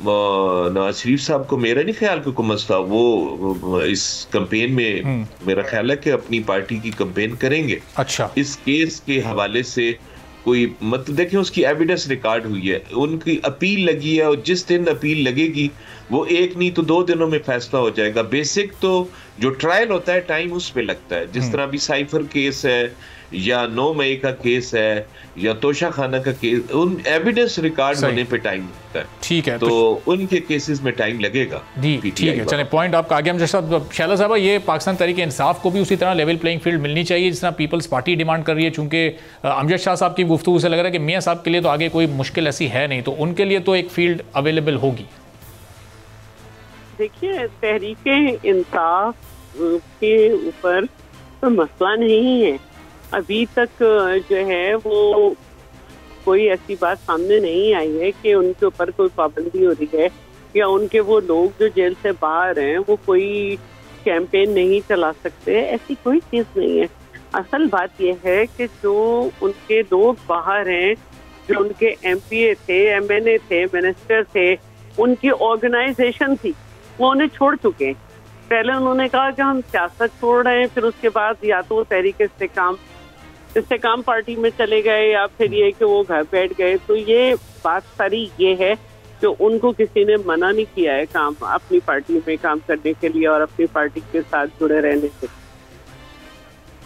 S5: नवाज शरीफ साहब को मेरा नहीं ख्याल कोई मसला, वो इस कैंपेन में मेरा ख्याल है कि अपनी पार्टी की कैंपेन करेंगे।
S2: अच्छा,
S5: इस केस के हवाले से कोई मतलब देखें, उसकी एविडेंस रिकॉर्ड हुई है, उनकी अपील लगी है, और जिस दिन अपील लगेगी वो 1 नहीं तो 2 दिनों में फैसला हो जाएगा। बेसिक तो जो ट्रायल होता है टाइम उस पे लगता है, जिस तरह भी साइफर केस है या 9 मई का केस है या तोशा खाना का केस, उन एविडेंस रिकॉर्ड होने पे टाइम लगता है।
S2: ठीक है,
S5: तो उनके केसेस में टाइम लगेगा।
S2: ठीक है, चलें, पॉइंट आपका आगे। हम शैला साहब, ये पाकिस्तान तहरीक इंसाफ को भी उसी तरह लेवल प्लेइंग फील्ड मिलनी चाहिए जिस तरह पीपल्स पार्टी डिमांड कर रही है, चूंकि अमजद शाह साहब की गुफ्तगू से लग रहा है कि मियां साहब के लिए तो आगे कोई मुश्किल ऐसी है नहीं, तो उनके लिए तो एक फील्ड अवेलेबल होगी।
S6: देखिए, तहरीक इंसाफ के ऊपर तो मसला नहीं है, अभी तक जो है वो कोई ऐसी बात सामने नहीं आई है कि उनके ऊपर कोई पाबंदी हो रही है या उनके वो लोग जो जेल से बाहर हैं वो कोई कैंपेन नहीं चला सकते, ऐसी कोई चीज़ नहीं है। असल बात यह है कि जो उनके लोग बाहर हैं, जो उनके MPA थे, MNA थे, मिनिस्टर थे, उनकी ऑर्गेनाइजेशन थी, वो उन्हें छोड़ चुके हैं। पहले उन्होंने कहा कि हम सियासत छोड़ रहे हैं, फिर उसके बाद या तो वो तहरीक इस्तेकाम पार्टी में चले गए या फिर ये कि वो घर बैठ गए। तो ये बात सारी ये है कि उनको किसी ने मना नहीं किया है काम अपनी पार्टी में काम करने के लिए और अपनी पार्टी के साथ जुड़े रहने से।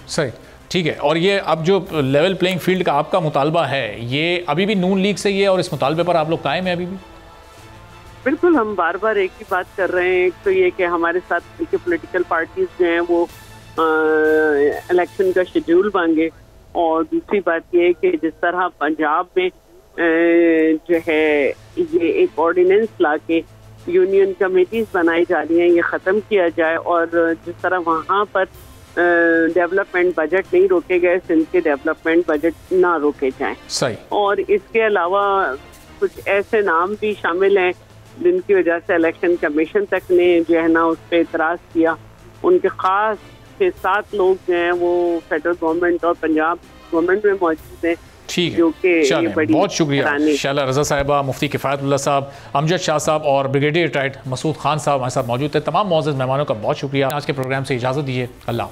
S2: सही, ठीक है। और ये अब जो लेवल प्लेइंग फील्ड का आपका मुतालबा है, ये अभी भी नून लीग से ही है और इस मुतालबे पर आप लोग कायम है अभी भी?
S6: बिल्कुल, हम बार बार एक ही बात कर रहे हैं। एक तो ये कि हमारे साथ के पॉलिटिकल पार्टीज जो हैं वो इलेक्शन का शेड्यूल मांगे, और दूसरी बात ये है कि जिस तरह पंजाब में जो है ये एक ऑर्डिनेंस लाके यूनियन कमेटीज बनाई जा रही हैं, ये ख़त्म किया जाए, और जिस तरह वहाँ पर डेवलपमेंट बजट नहीं रोके गए, सिंध के डेवलपमेंट बजट ना रोके जाएं।
S2: सही। और
S6: इसके अलावा कुछ ऐसे नाम भी शामिल हैं जिनकी वजह से इलेक्शन कमीशन तक ने जो है ना उस पर इतराज़ किया। उनके खास 6-7 लोग जो हैं वो फेडरल गवर्नमेंट और पंजाब गवर्नमेंट में मौजूद हैं।
S2: ठीक है, बहुत शुक्रिया शैला रज़ा साहिबा, मुफ्ती किफ़ायतुल्लाह साहब, अमजद शाह साहब और ब्रिगेडियर रिटायर्ड मसूद खान साहब हमारे साथ मौजूद थे। तमाम मौजूद मेहमानों का बहुत शुक्रिया। आज के प्रोग्राम से इजाज़त दीजिए, अल्लाह।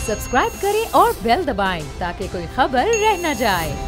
S1: सब्सक्राइब करें और बेल दबाएं ताकि कोई खबर रह न जाए।